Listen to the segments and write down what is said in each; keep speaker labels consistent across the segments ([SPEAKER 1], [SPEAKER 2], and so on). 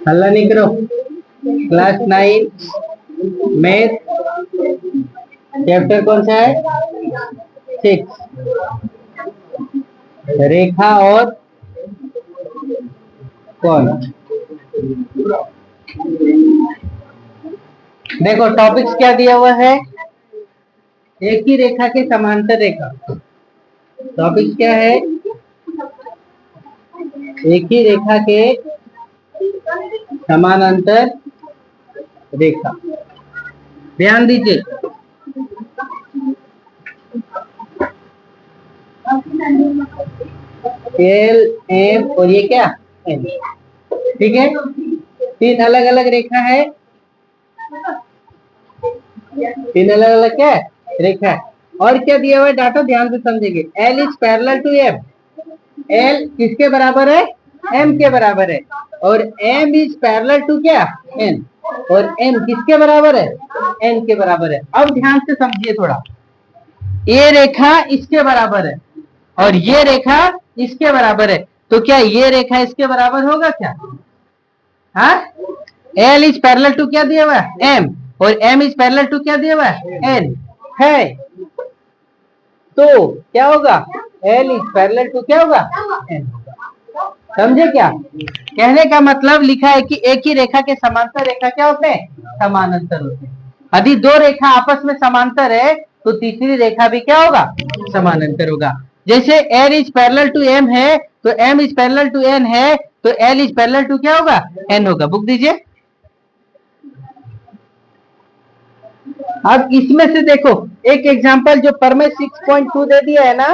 [SPEAKER 1] हल्ला नहीं करो। क्लास 9 मैथ चैप्टर कौन सा है? 6। रेखा और कौन? देखो टॉपिक्स क्या दिया हुआ है? एक ही रेखा के समांतर रेखा। टॉपिक क्या है? एक ही रेखा के समानांतर रेखा। ध्यान दीजिए। एल एम और ये क्या एन। ठीक है, 3 अलग अलग रेखा है। 3 अलग अलग क्या है? रेखा है। और क्या दिया हुआ है डाटा? ध्यान से समझेंगे। L is parallel to M. L किसके बराबर है? एम के बराबर है। और एम इज पैरेलल टू क्या? एन। और एन किसके बराबर है? एन के बराबर है। अब ध्यान से समझिए थोड़ा। ये रेखा इसके बराबर है और ये रेखा इसके बराबर है, तो क्या ये रेखा इसके बराबर होगा क्या? हाँ, एल इज पैरेलल टू क्या दिया हुआ है? एम। और एम इज पैरेलल टू क्या दिया हुआ है? एन है। तो क्या होगा? एल इज पैरेलल टू क्या होगा? एन होगा। समझे क्या कहने का मतलब? लिखा है कि एक ही रेखा के समांतर रेखा क्या होते हैं? समानांतर होते हैं। यदि 2 रेखा आपस में समांतर है तो तीसरी रेखा भी क्या होगा? समानांतर होगा। जैसे L is parallel to M है तो M is parallel to N है, तो एल इज पैरेलल टू क्या होगा? एन होगा। बुक दीजिए। अब इसमें से देखो एक एग्जांपल जो पर में 6.2 दे दिया है ना,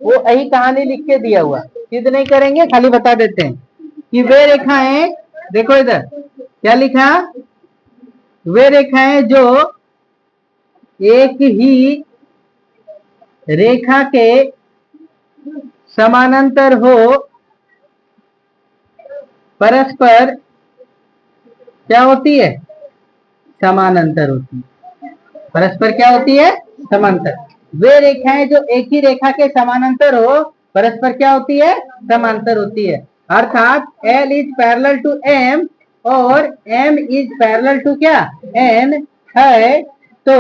[SPEAKER 1] वो यही कहानी लिख के दिया हुआ। सिद्ध नहीं करेंगे, खाली बता देते हैं कि वे रेखाएं, देखो इधर क्या लिखा, वे रेखाएं जो एक ही रेखा के समानांतर हो परस्पर क्या होती है? समानांतर होती है। परस्पर क्या होती है? समांतर। वे रेखाएं जो एक ही रेखा के समानांतर हो परस्पर क्या होती है? समांतर होती है। अर्थात L is parallel to M और M इज पैरेलल टू क्या? N है, तो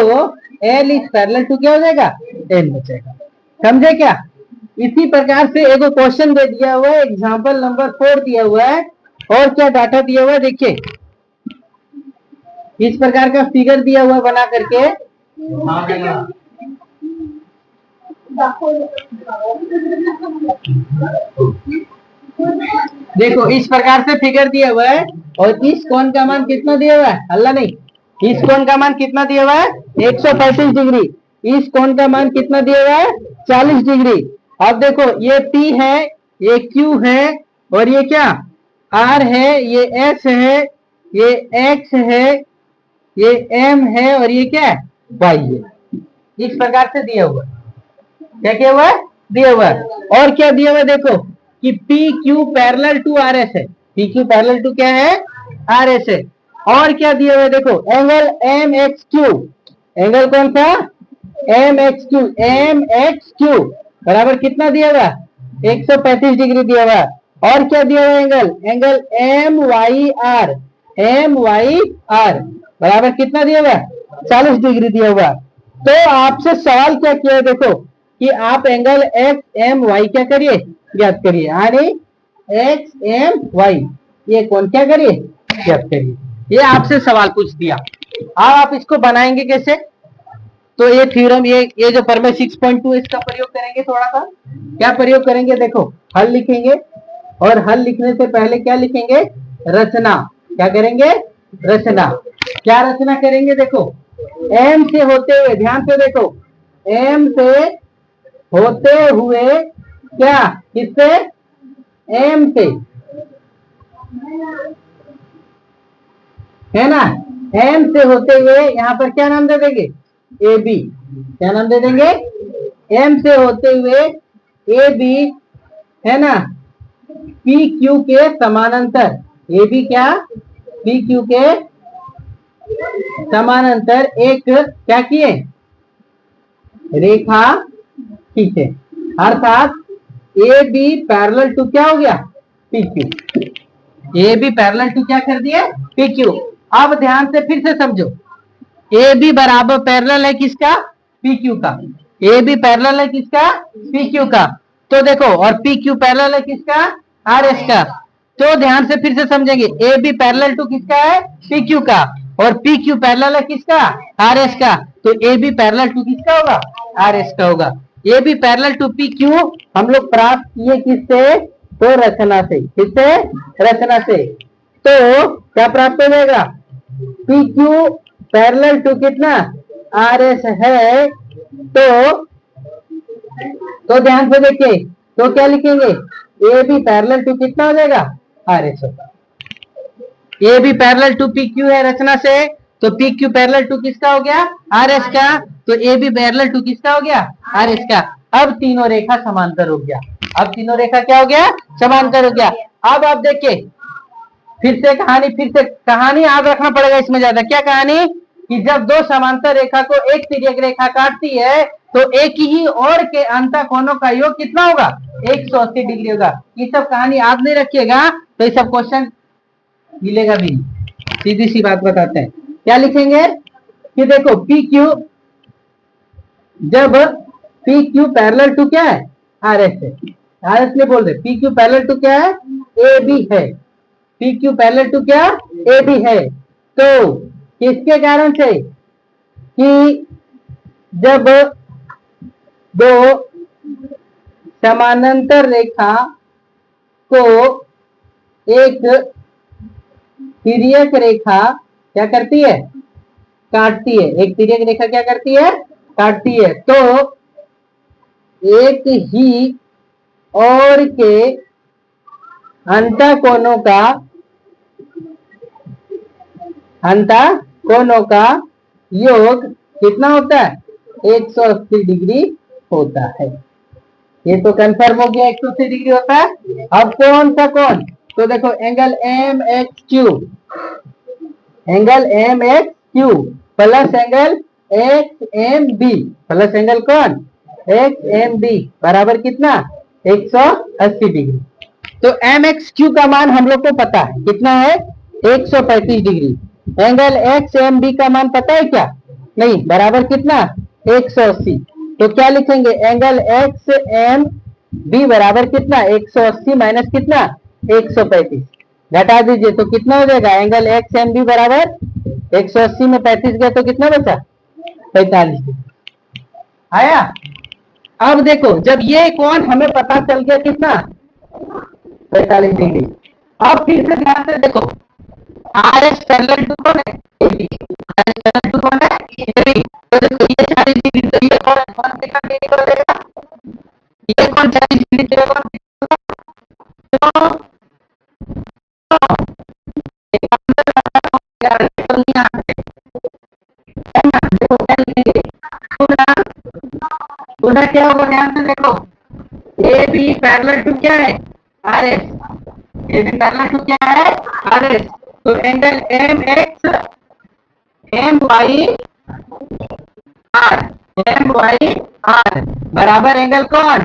[SPEAKER 1] L इज पैरेलल टू क्या हो जाएगा? N हो जाएगा। समझे क्या? इसी प्रकार से एक क्वेश्चन दे दिया हुआ है, एग्जाम्पल नंबर 4 दिया हुआ है। और क्या डाटा दिया हुआ है देखिए, इस प्रकार का फिगर दिया हुआ बना करके। देखो इस प्रकार से फिगर दिया हुआ है और इस कोण का मान कितना दिया हुआ है? हल्ला नहीं। इस कोण का मान कितना दिया हुआ है? 135 डिग्री। इस कोण का मान कितना दिया हुआ है? 40 डिग्री। अब देखो ये P है, ये Q है और ये क्या R है, ये S है, ये X है, ये M है और ये क्या है? Y है। इस प्रकार से दिया हुआ क्या क्या हुआ है? दिया हुआ है। और क्या दिया हुआ देखो कि P Q parallel to R S है। पी क्यू पैरेलल टू क्या है? आर एस है। और क्या दिया हुआ है देखो, angle M X Q. Angle कौन सा? M X Q. M X Q बराबर कितना दिया हुआ? 135 डिग्री दिया हुआ। और क्या दिया हुआ angle? Angle M Y R. M Y R बराबर कितना दिया हुआ? 40 डिग्री दिया हुआ। तो आपसे सवाल क्या किया है देखो कि आप एंगल एक्स एम वाई क्या करिए? ज्ञात करिए। यानी एक्स एम वाई ये कौन क्या करिए? ज्ञात करिए। ये आपसे सवाल पूछ दिया। अब आप इसको बनाएंगे कैसे? तो ये थ्योरम, ये जो पर में 6.2 इसका प्रयोग करेंगे। थोड़ा सा क्या प्रयोग करेंगे देखो, हल लिखेंगे और हल लिखने से पहले क्या लिखेंगे? रचना। क्या करेंगे? रचना। क्या रचना करेंगे देखो, एम से होते हुए, ध्यान से देखो, एम से होते हुए क्या? किससे? एम से, है ना? एम से होते हुए यहाँ पर क्या नाम दे देंगे? A B. क्या नाम दे देंगे? एम से होते हुए ए बी, है ना? पी क्यू के समानांतर। ए बी क्या? पी क्यू के समानांतर एक क्या किए? रेखा खींचे। अर्थात ए बी पैरेलल टू क्या हो गया, P Q. A B parallel to क्या कर दिया, पी क्यू। अब ध्यान से फिर से समझो, ए बी बराबर पैरेलल है किसका, पी क्यू का। ए बी पैरेलल है किसका, पी क्यू का। तो देखो, और पी क्यू पैरेलल है किसका, आर एस का। तो ध्यान से फिर से समझेंगे, ए बी पैरेलल टू किसका है, पी क्यू का, और पी क्यू पैरेलल है किसका, आर एस का। तो ए बी पैरेलल टू किसका होगा, आर एस का होगा। A B parallel to P Q हम लोग प्राप्त किए किससे, तो रचना से। किससे, रचना से। तो क्या प्राप्त हो जाएगा, पी क्यू पैरेलल टू कितना, आर एस है। तो ध्यान से देखिए, तो क्या लिखेंगे, ए बी पैरेलल टू कितना हो जाएगा, आर एस होगा। A B parallel to P Q है रचना से, तो पी क्यू पैरेलल टू किसका हो गया, आर एस का। तो ए बी पैरेलल टू किसका हो गया, आर एस का। अब तीनों रेखा समांतर हो गया। अब तीनों रेखा क्या हो गया, समांतर हो गया। अब आप देखिए, फिर से कहानी याद रखना पड़ेगा इसमें ज्यादा। क्या कहानी, कि जब दो समांतर रेखा को एक तिर्यक रेखा काटती है, तो एक ही और के अंतः कोणों का योग कितना होगा, 180 डिग्री होगा। ये सब कहानी याद नहीं रखिएगा तो ये सब क्वेश्चन मिलेगा भी नहीं। सीधी सी बात बताते हैं, क्या लिखेंगे कि देखो पी क्यू, जब पी क्यू पैरेलल टू क्या है, आर एस है। आर एस ने बोल रहे पी क्यू पैरेलल टू क्या है, ए बी है। पी क्यू पैरेलल टू क्या, ए बी है। तो किसके कारण से, कि जब दो समानांतर रेखा को एक तिर्यक रेखा क्या करती है, काटती है। एक तिर्यक रेखा क्या करती है, काटती है। तो एक ही और के अंतःकोणों का योग कितना होता है, 180 डिग्री होता है। ये तो कंफर्म हो गया, 180 डिग्री होता है। अब कौन सा कौन, तो देखो angle M X Q, angle M X Q plus angle X M B, plus angle कौन, एक्स एम बी बराबर कितना, 180 डिग्री। तो एम एक्स क्यू का मान हम लोग को पता है कितना है, 135 degree. Angle X M B का मान पता है क्या, नहीं, बराबर कितना, 180। तो क्या लिखेंगे, एंगल एक्स एम बी बराबर कितना, 180 माइनस कितना, 135 घटा दीजिए तो कितना हो जाएगा, एंगल एक्स एम बी बराबर 180 में 35 गया तो कितना बचा, 45 आया। अब देखो, जब ये कोण हमें पता चल गया कितना, 45 डिग्री। अब फिर से ध्यान से देखो, आर एस पैरेलल टू कौन है, AB. R S parallel to कौन है, एबी। तो देखो ये 40 डिग्री, तो ये कौन से का डिग्री देगा, ये कौन 40 डिग्री देगा, कौन पुनः क्या होगा, ध्यान से देखो, ए बी पैरेलल टू क्या है, R S. A B parallel to क्या है, आर एस। तो angle M X M Y R, M Y R बराबर एंगल कौन,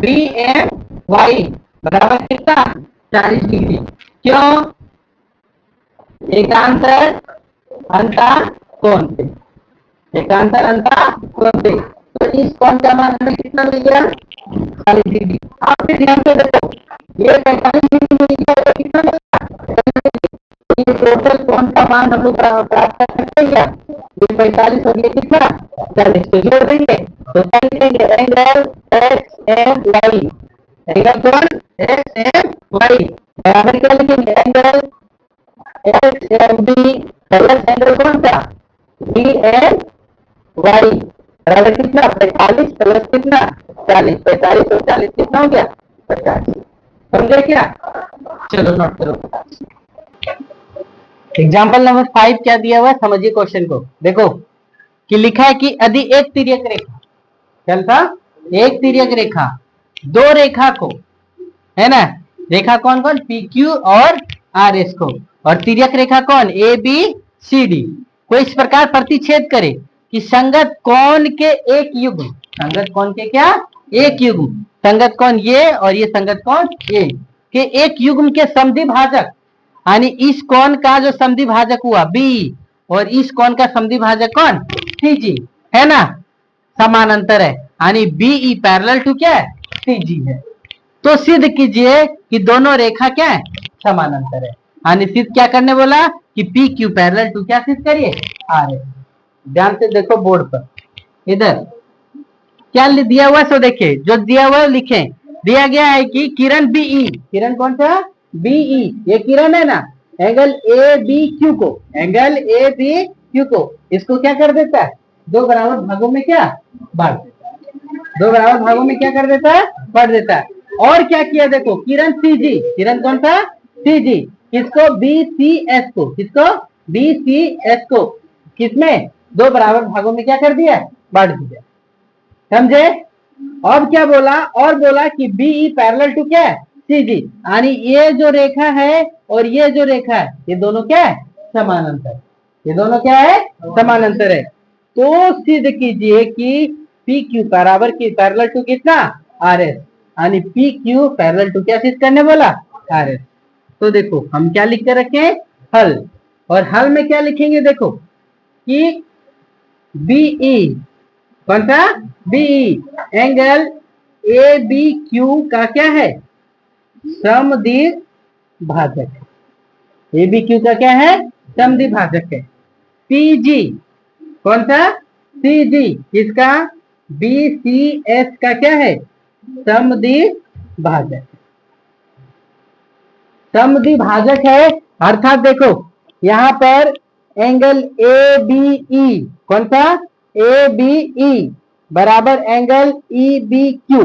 [SPEAKER 1] बी एम वाई बराबर कितना, 40 डिग्री। क्यों, एकांतर अंतःकोण से, एकांतर अंतःकोण से। तो इस कोण का मान हमें कितना मिल गया, 40 डिग्री। आप फिर ध्यान से देखो, ये 45 डिग्री मिल गया तो कितना मिलेगा, ये टोटल कोण का मान हम लोग प्राप्त कर सकते हैं क्या, ये 45 हो गया कितना, 40। तो जोड़ देंगे तो क्या लिखेंगे, angle X M Y, angle कौन, एक्स एम वाई बराबर क्या लिखेंगे, angle X M B plus angle कौन सा, बी एम वाई बराबर कितना, 45 प्लस कितना, 40। 45 और 40 कितना हो गया, 50। समझे क्या, चलो नोट करो। एग्जाम्पल नंबर 5 क्या दिया हुआ है, समझिए क्वेश्चन को। देखो कि लिखा है कि यदि एक तिर्यक रेखा, क्या था, एक तिर्यक रेखा दो रेखा को, है ना, रेखा कौन कौन, पी क्यू और आर एस को, और तिर्यक रेखा कौन, ए बी सी डी को इस प्रकार प्रतिच्छेद करे कि संगत कोण के एक युग्म, संगत कोण के क्या, एक युग्म संगत कोण ये और ये संगत कोण ये के एक युग्म के समद्वि भाजक, यानी इस कोण का जो समद्वि भाजक हुआ बी और इस कोण का समद्वि भाजक कौन सीजी है ना, समानांतर है, यानी बीई पैरेलल टू क्या है सीजी है। तो सिद्ध कीजिए कि दोनों रेखा क्या है समानांतर है, यानी सिद्ध क्या करने बोला कि पी क्यू पैरेलल टू क्या सिद्ध करिए आर एस। ध्यान से देखो बोर्ड पर, इधर क्या दिया हुआ है सो देखिए, जो दिया हुआ है लिखें। दिया गया है कि किरण बीई, किरण कौन सा बीई, ये किरण है ना, एंगल ए बी क्यू को, एंगल ए बी क्यू को इसको क्या कर देता है दो बराबर भागों में क्या बांट देता है, दो बराबर भागों में क्या कर देता है बांट देता है। और क्या किया देखो, किरण सीजी, किरण कौन सा सीजी, किसको बी सी एस को, किसको बी सी एस को किसमें दो बराबर भागों में क्या कर दिया बांट दिया, समझे। अब क्या बोला, और बोला कि बीई पैरेलल टू क्या है सीजी, यानी ये जो रेखा है और ये जो रेखा है ये दोनों क्या है समानांतर, ये दोनों क्या है समानांतर है। तो सिद्ध कीजिए कि पी क्यू बराबर की पैरेलल टू कितना आर एस, यानी पी क्यू पैरेलल टू क्या सिद्ध करने बोला आर एस। तो देखो हम क्या लिख के रखे हल, और हल में क्या लिखेंगे देखो कि बीई कौन सा BE angle A B Q का क्या है समद्वि भाजक, ए बी क्यू का क्या है समद्वि भाजक है। पीजी कौन सा सीजी, इसका बी सी एस का क्या है समद्वि भाजक, समद्वि भाजक है। अर्थात देखो यहाँ पर एंगल ए बी ई कौन सा ए बी ई बराबर एंगल ई बी क्यू,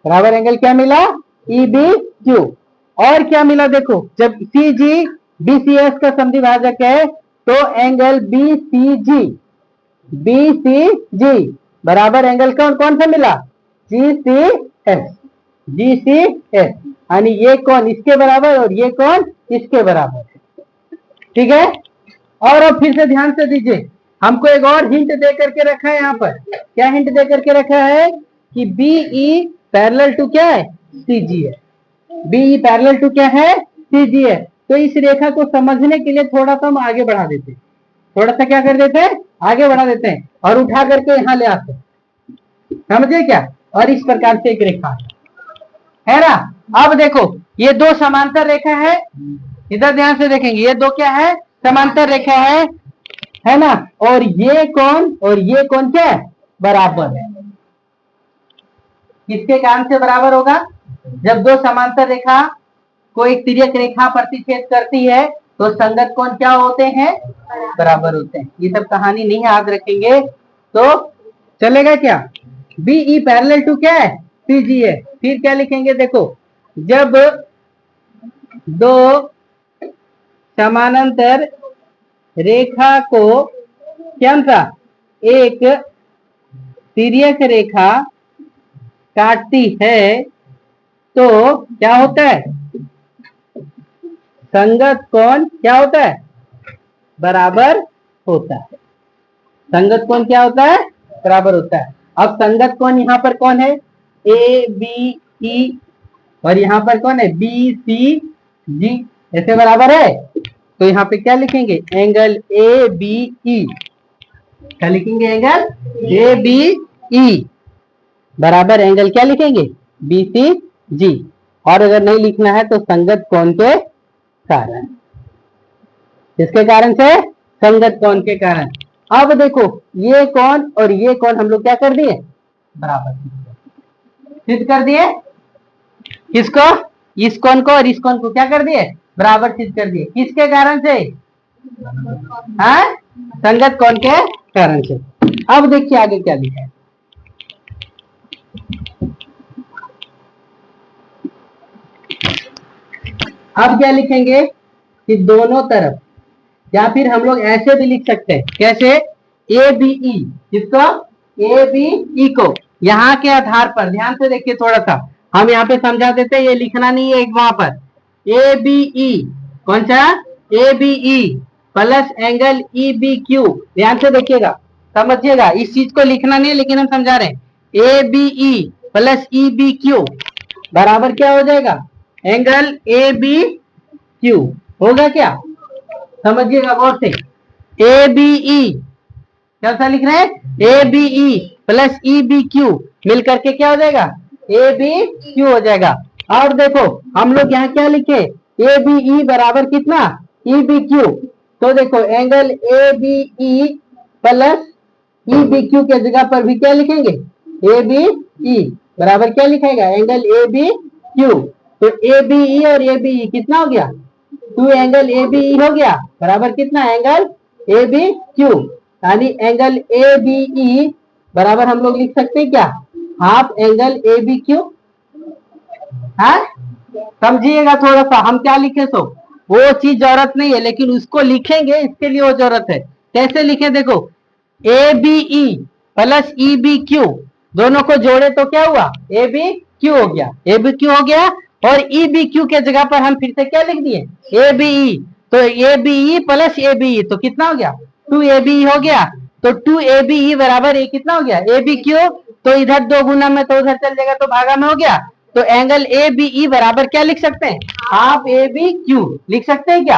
[SPEAKER 1] बराबर एंगल क्या मिला ई बी क्यू। और क्या मिला देखो, जब सी जी बी सी एस का समद्वि भाजक है तो एंगल बी सी जी बराबर एंगल कौन कौन सा मिला जी सी एस, यानी ये कौन इसके बराबर और ये कौन इसके बराबर है, ठीक है। और अब फिर से ध्यान से दीजिए, हमको एक और हिंट दे करके रखा है यहाँ पर, क्या हिंट दे करके रखा है कि बीई पैरेलल टू क्या है सीजी है, बीई पैरेलल टू क्या है सीजी है। तो इस रेखा को समझने के लिए थोड़ा सा हम आगे बढ़ा देते हैं, थोड़ा सा क्या कर देते हैं आगे बढ़ा देते हैं और उठा करके यहाँ ले आते हैं, समझे क्या। और इस प्रकार से एक रेखा है ना। अब देखो ये दो समांतर रेखा है, इधर ध्यान से देखेंगे, ये दो क्या है समांतर रेखा है ना, और ये कौन क्या है बराबर है। किसके कारण से बराबर होगा, जब दो समांतर रेखा को एक तिर्यक रेखा प्रतिच्छेद करती है तो संगत कोण क्या होते हैं बराबर होते हैं। ये सब कहानी नहीं याद रखेंगे तो चलेगा क्या। बीई पैरेलल टू क्या है सीजी है। फिर क्या लिखेंगे देखो, जब दो समानांतर रेखा को क्या था एक तिर्यक रेखा काटती है तो क्या होता है संगत कोण क्या होता है बराबर होता है, संगत कोण क्या होता है बराबर होता है। अब संगत कोण यहाँ पर कौन है ए बी ई और यहाँ पर कौन है बी सी जी, ऐसे बराबर है। तो यहाँ पे क्या लिखेंगे एंगल ए बी ई, क्या लिखेंगे एंगल ए बी ई बराबर एंगल क्या लिखेंगे बी सी जी। और अगर नहीं लिखना है तो संगत कोण के कारण, किसके कारण से संगत कोण के कारण। अब देखो ये कोण और ये कोण हम लोग क्या कर दिए बराबर सिद्ध कर दिए, किसको इस कोण को और इस कोण को क्या कर दिए बराबर सिद्ध कर दिए। किसके कारण से हाँ संगत कोण के कारण से। अब देखिए आगे क्या लिखा है, अब क्या लिखेंगे कि दोनों तरफ, या फिर हम लोग ऐसे भी लिख सकते हैं कैसे ए बी ई, किसको ए बी ई को यहाँ के आधार पर ध्यान से देखिए थोड़ा सा हम यहाँ पे समझा देते हैं, ये लिखना नहीं है एक वहां पर ए बी ई कौन सा A B E plus angle E B Q. ध्यान से देखिएगा समझिएगा, इस चीज को लिखना नहीं है लेकिन हम समझा रहे हैं A B E plus E B Q बराबर क्या हो जाएगा, एंगल ए बी क्यू होगा क्या, समझिएगा गौर से। ए बी ई कैसा लिख रहे हैं, A B E plus E B Q मिल करके क्या हो जाएगा, ए बी क्यू हो जाएगा। और देखो हम लोग यहाँ क्या लिखे, ए बी ई बराबर कितना, ई बी क्यू। तो देखो angle A B E plus E B Q के जगह पर भी क्या लिखेंगे, ए बी ई बराबर क्या लिखेगा, एंगल ए बी क्यू। तो ए बी ई और ए बी ई कितना हो गया, 2 एंगल ए बी ई हो गया बराबर कितना, एंगल ए बी क्यू। यानी एंगल ए बी ई बराबर हम लोग लिख सकते हैं क्या, half angle A B Q. समझिएगा थोड़ा सा, हम क्या लिखे सो वो चीज जरूरत नहीं है, लेकिन उसको लिखेंगे इसके लिए वो जरूरत है। कैसे लिखे देखो, A B E plus E B Q दोनों को जोड़े तो क्या हुआ, ए बी क्यू हो गया, ए बी क्यू हो गया। और ई बी क्यू के जगह पर हम फिर से क्या लिख दिए, ए बी ई। तो A B E plus A B E तो कितना हो गया, 2 ए बी ई हो गया। तो 2 ए बी ई बराबर ए कितना हो गया, ए बी क्यू। तो इधर 2 गुना में तो उधर चल जाएगा तो भागा में हो गया। तो एंगल ए बी ई बराबर क्या लिख सकते हैं, हाफ ए बी क्यू लिख सकते हैं क्या।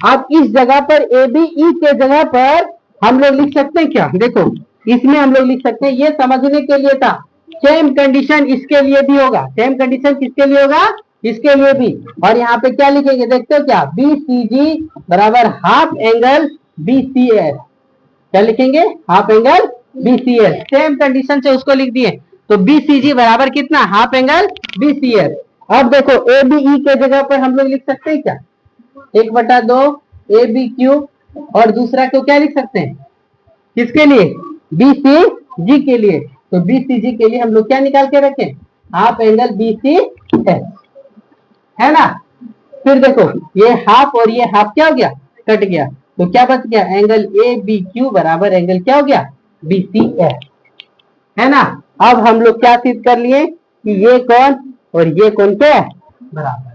[SPEAKER 1] अब इस जगह पर ए बी ई के जगह पर हम लोग लिख सकते हैं क्या, देखो इसमें हम लोग लिख सकते हैं, ये समझने के लिए था। सेम कंडीशन इसके लिए भी होगा, सेम कंडीशन किसके लिए होगा, इसके लिए भी। और यहाँ पे क्या लिखेंगे देखते हो क्या, बी सी जी बराबर half angle B C S. क्या लिखेंगे, half angle B C S. Same condition से उसको लिख दिए। तो बी सी जी बराबर कितना, half angle B C S. अब देखो ए बी ई के जगह पर हम लोग लिख सकते हैं क्या, 1/2 ए बी क्यू। और दूसरा को क्या लिख सकते हैं, किसके लिए, बी सी जी के लिए। तो बी सी जी के लिए हम लोग क्या निकाल के रखें, half angle B C S, है ना। फिर देखो ये हाफ और ये हाफ क्या हो गया, कट गया। तो क्या बच गया, एंगल ए बी क्यू बराबर एंगल क्या हो गया, बी सी एस, है ना। अब हम लोग क्या सिद्ध कर लिए कि ये कौन और ये कौन क्या है, बराबर।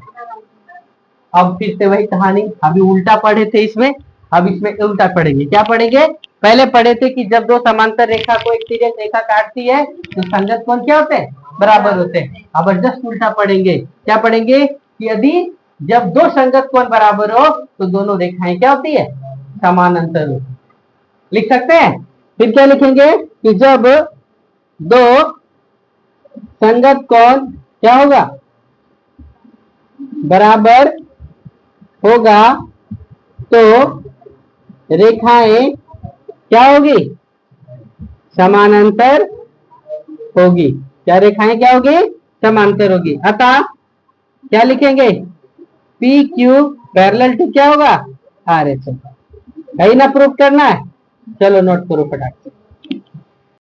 [SPEAKER 1] अब फिर से वही कहानी, अभी उल्टा पढ़े थे इसमें, अब इसमें उल्टा पढ़ेंगे। क्या पढ़ेंगे, पहले पढ़े थे कि जब दो समांतर रेखा को एक तिर्यक रेखा काटती है तो संगत कोण क्या होते हैं, बराबर होते हैं। अब जस्ट उल्टा पढ़ेंगे, क्या पढ़ेंगे कि यदि जब दो संगत कोण बराबर हो तो दोनों रेखाएं क्या होती है, समानांतर होती। लिख सकते हैं। फिर क्या लिखेंगे कि जब दो संगत कोण क्या होगा, बराबर होगा तो रेखाएं क्या होगी, समानांतर होगी। क्या रेखाएं क्या होगी, समानांतर होगी। अतः क्या लिखेंगे, पी क्यू पैरेलल टू क्या होगा, आर एच। यही ना प्रूफ करना है, चलो नोट करो फटाक से।